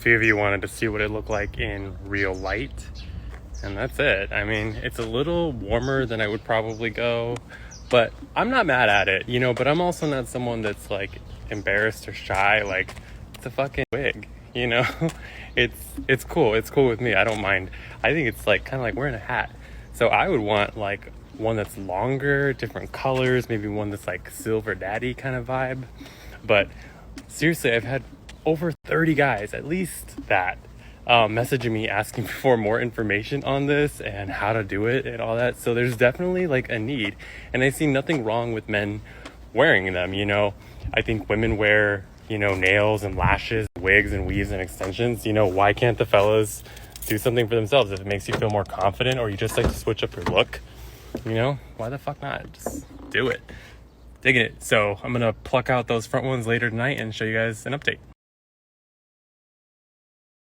few of you wanted to see what it looked like in real light, and that's it. I mean, it's a little warmer than I would probably go, but I'm not mad at it, you know. But I'm also not someone that's like embarrassed or shy. Like, it's a fucking wig, you know. It's cool with me. I don't mind. I think it's like kind of like wearing a hat. So I would want like one that's longer, different colors, maybe one that's like silver daddy kind of vibe. But seriously, I've had over 30 guys, at least that, messaging me asking for more information on this and how to do it and all that. So there's definitely like a need, and I see nothing wrong with men wearing them, you know. I think women wear, you know, nails and lashes, wigs and weaves and extensions. You know, why can't the fellas do something for themselves? If it makes you feel more confident, or you just like to switch up your look, you know, why the fuck not? Just do it. Digging it. So I'm gonna pluck out those front ones later tonight and show you guys an update.